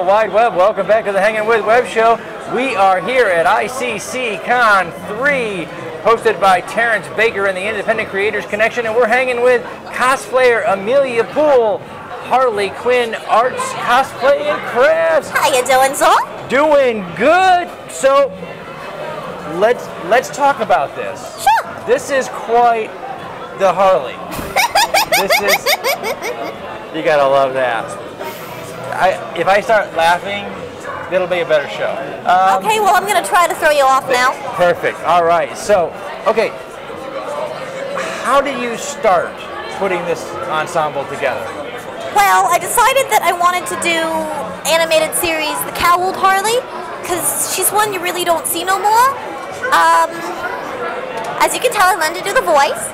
Wide Web. Welcome back to the Hangin With Web Show. We are here at ICC Con 3, hosted by Terrence Baker and the Independent Creators Connection, and we're hanging with cosplayer Amelia Poole HarlequinArts Cosplay and Crafts. How you doing, sir? Doing good. So let's talk about this. Sure. This is quite the Harley. This is, you gotta love that. If I start laughing, it'll be a better show. Okay, well, I'm going to try to throw you off now. Perfect. All right. So, okay. How did you start putting this ensemble together? Well, I decided that I wanted to do animated series The Cowled Harley, because she's one you really don't see no more. As you can tell, I learned to do the voice.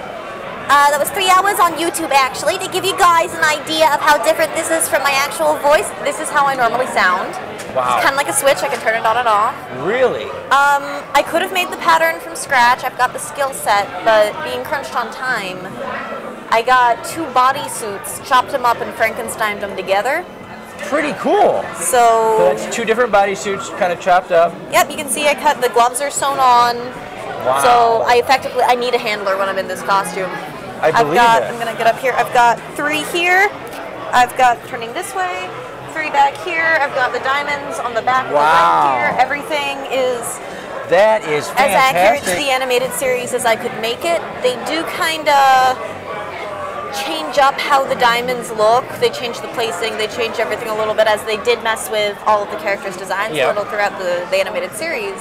That was 3 hours on YouTube, actually, to give you guys an idea of how different this is from my actual voice. This is how I normally sound. Wow. It's kind of like a switch. I can turn it on and off. Really? I could have made the pattern from scratch. I've got the skill set, but being crunched on time, I got 2 bodysuits, chopped them up, and Frankensteined them together. Pretty cool. So that's 2 different bodysuits kind of chopped up. Yep, you can see I cut, the gloves are sewn on. Wow. So I need a handler when I'm in this costume. I believe it. I'm going to get up here. I've got 3 here. I've got turning this way, 3 back here. I've got the diamonds on the back of the leg here. Everything is that is fantastic. As accurate to the animated series as I could make it. They do kind of change up how the diamonds look. They change the placing. They change everything a little bit, as they did mess with all of the characters' designs a little throughout the animated series.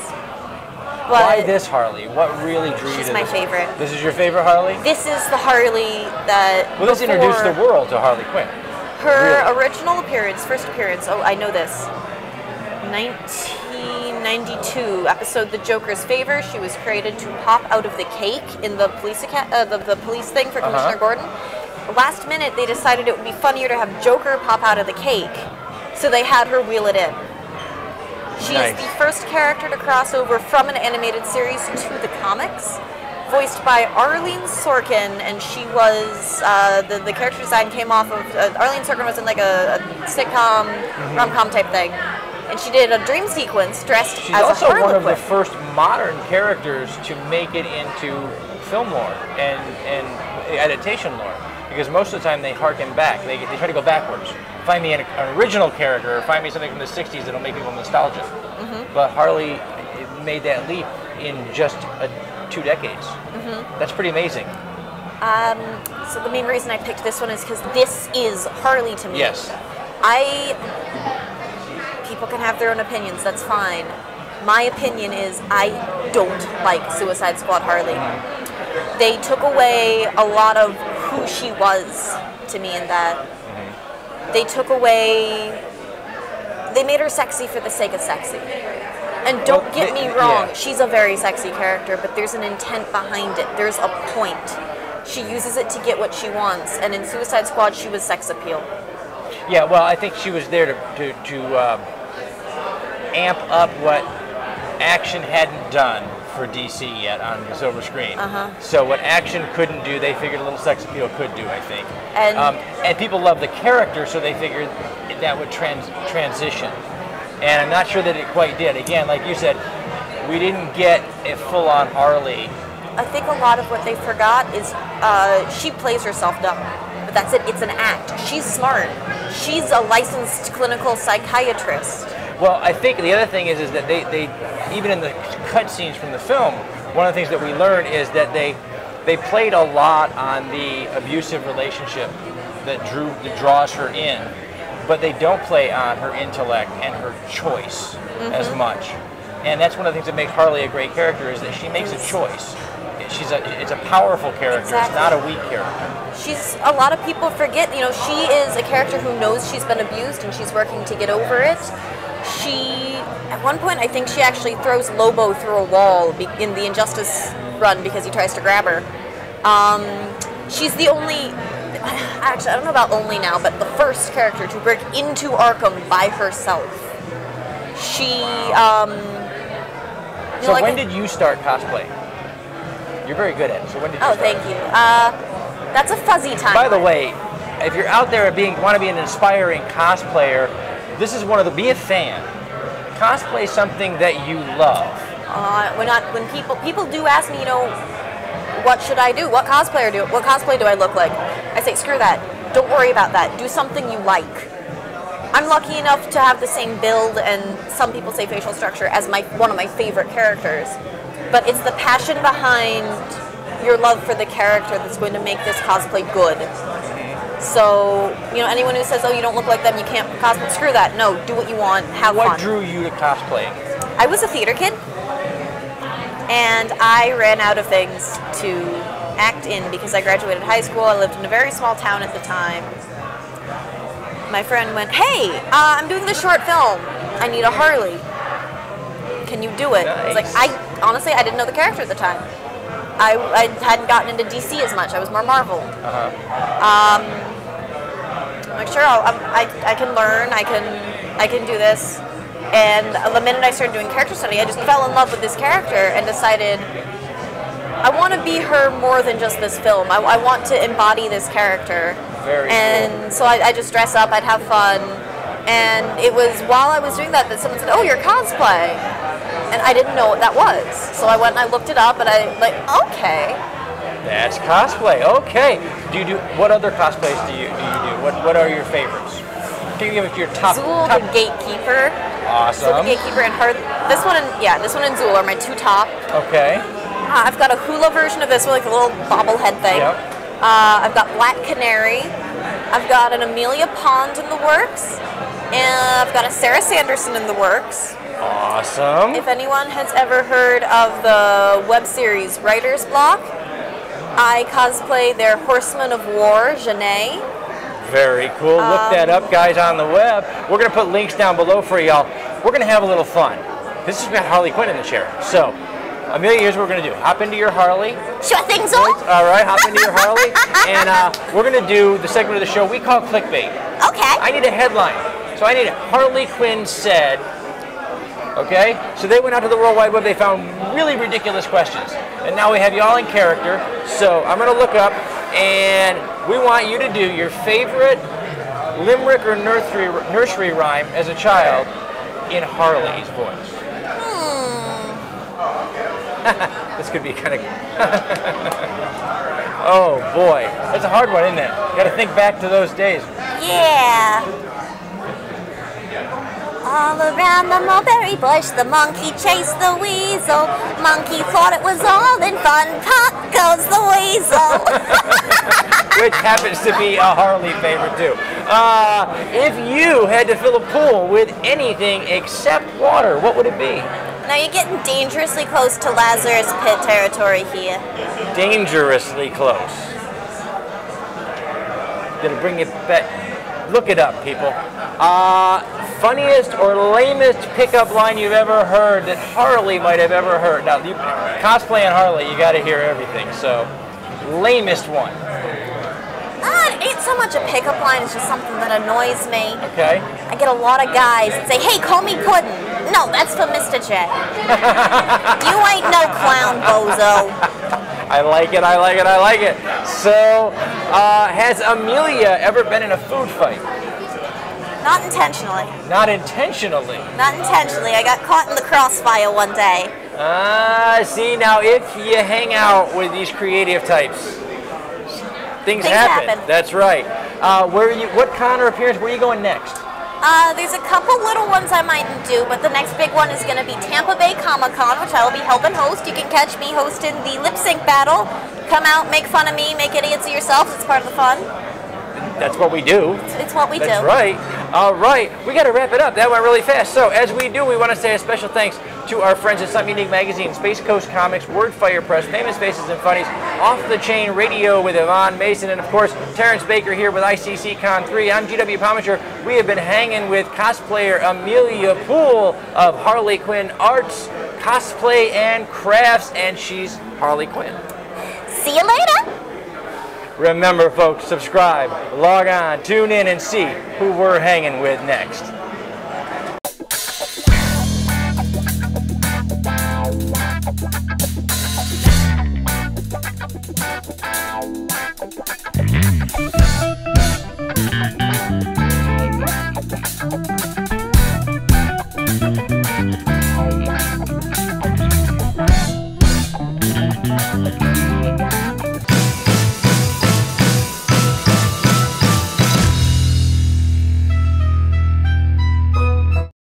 But why this Harley? What really drew you to this? She's my favorite. This is your favorite Harley? This is the Harley that... Well, let's introduce the world to Harley Quinn. Her original appearance, first appearance, oh, I know this. 1992 episode The Joker's Favor. She was created to pop out of the cake in the police the police thing for Commissioner Gordon. Last minute, they decided it would be funnier to have Joker pop out of the cake, so they had her wheel it in. She is the first character to cross over from an animated series to the comics, voiced by Arlene Sorkin, and she was, the character design came off of, Arlene Sorkin was in like a sitcom, rom-com type thing, and she did a dream sequence dressed as a Harlequin. She's also one of the first modern characters to make it into film lore and adaptation lore, because most of the time they harken back, they try to go backwards. Find me an original character, or find me something from the 60s that'll make people nostalgic. But Harley made that leap in just 2 decades. That's pretty amazing. So the main reason I picked this one is because this is Harley to me. Yes. People can have their own opinions, that's fine. My opinion is I don't like Suicide Squad Harley. They took away a lot of who she was to me in that. They took away, they made her sexy for the sake of sexy. And don't get me wrong, she's a very sexy character, but there's an intent behind it. There's a point. She uses it to get what she wants, and in Suicide Squad, she was sex appeal. Yeah, well, I think she was there to amp up what Action hadn't done for DC yet on the silver screen. So what Action couldn't do, they figured a little sex appeal could do, I think. And people love the character, so they figured that would transition. And I'm not sure that it quite did. Again, like you said, we didn't get a full-on Harley. I think a lot of what they forgot is she plays herself dumb. But that's it. It's an act. She's smart. She's a licensed clinical psychiatrist. Well, I think the other thing is that they even in the cutscenes from the film, one of the things that we learned is that they played a lot on the abusive relationship that draws her in, but they don't play on her intellect and her choice as much. And that's one of the things that makes Harley a great character, is that she makes a choice. It's a powerful character. It's not a weak character. A lot of people forget, you know, she is a character who knows she's been abused and she's working to get over it. at one point, I think she actually throws Lobo through a wall in the Injustice run because he tries to grab her. She's the only, actually, I don't know about only now, but the first character to break into Arkham by herself. She, So like, when did you start cosplay? You're very good at it, so when did you start? Oh, thank you. That's a fuzzy time. By the way, if you're out there want to be an inspiring cosplayer, this is be a fan. Cosplay something that you love. When people do ask me, what should I do? What cosplay do I look like? I say, screw that. Don't worry about that. Do something you like. I'm lucky enough to have the same build and some people say facial structure as one of my favorite characters. But it's the passion behind your love for the character that's going to make this cosplay good. So, anyone who says, oh, you don't look like them, you can't cosplay, screw that. No, do what you want, have fun. What drew you to cosplaying? I was a theater kid, and I ran out of things to act in because I graduated high school. I lived in a very small town at the time. My friend went, hey, I'm doing this short film. I need a Harley. Can you do it? Nice. I was like, honestly, I didn't know the character at the time. I hadn't gotten into DC as much. I was more Marvel. I'm like, sure, I can learn. I can do this. And the minute I started doing character study, I just fell in love with this character and decided I want to be her more than just this film. I want to embody this character. Very cool. So I just dress up. I'd have fun. And it was while I was doing that someone said, oh, you're cosplay. And I didn't know what that was. So I went and I looked it up and okay. That's cosplay. Okay. What other cosplays do you do? What are your favorites? Can you give us your top? Zool, the Gatekeeper. Awesome. So the Gatekeeper and her. This one and Zool are my two top. Okay. I've got a hula version of this one, like a little bobblehead thing. Yep. I've got Black Canary. I've got an Amelia Pond in the works. And I've got a Sarah Sanderson in the works. Awesome. If anyone has ever heard of the web series Writer's Block, I cosplay their Horseman of War, Janae. Very cool. Look that up, guys, on the web. We're going to put links down below for y'all. We're going to have a little fun. This has got Harley Quinn in the chair. So, Amelia, here's what we're going to do. Hop into your Harley. Sure thing, Zool. All right, hop into your Harley. And we're going to do the segment of the show we call clickbait. Okay. I need a headline. So I need Harley Quinn said. Okay? So they went out to the World Wide Web. They found really ridiculous questions. And now we have you all in character. So I'm going to look up, and we want you to do your favorite limerick or nursery rhyme as a child in Harley's voice. This could be kind of... Oh, boy. That's a hard one, isn't it? You got to think back to those days. Yeah. All around the mulberry bush, the monkey chased the weasel. Monkey thought it was all in fun. Pop goes the weasel. Which happens to be a Harley favorite, too. If you had to fill a pool with anything except water, what would it be? Now you're getting dangerously close to Lazarus Pit territory here. Dangerously close. Gonna bring it back. Look it up, people. Funniest or lamest pickup line you've ever heard that Harley might have ever heard. Now, cosplay and Harley, you got to hear everything. So, lamest one. It ain't so much a pickup line, it's just something that annoys me. Okay. I get a lot of guys that say, hey, call me Puddin'. No, that's for Mr. J. You ain't no clown, bozo. I like it, I like it, I like it. So, has Amelia ever been in a food fight? Not intentionally. Not intentionally? Not intentionally. I got caught in the crossfire one day. See, now if you hang out with these creative types, things happen. That's right. What con or appearance, where are you going next? There's a couple little ones I might do, but the next big one is going to be Tampa Bay Comic-Con, which I will be helping host. You can catch me hosting the lip sync battle. Come out, make fun of me, make idiots of yourselves. It's part of the fun. That's what we do. It's what we do. That's right. All right. We got to wrap it up. That went really fast. So as we do, we want to say a special thanks to our friends at Something Unique Magazine, Space Coast Comics, Wordfire Press, Famous Faces and Funnies, Off the Chain Radio with Yvonne Mason, and of course, Terrence Baker here with ICC Con 3. I'm GW Pomichter. We have been hanging with cosplayer Amelia Poole of HarlequinArts Cosplay and Crafts, and she's Harley Quinn. See you later. Remember, folks, subscribe, log on, tune in, and see who we're hanging with next.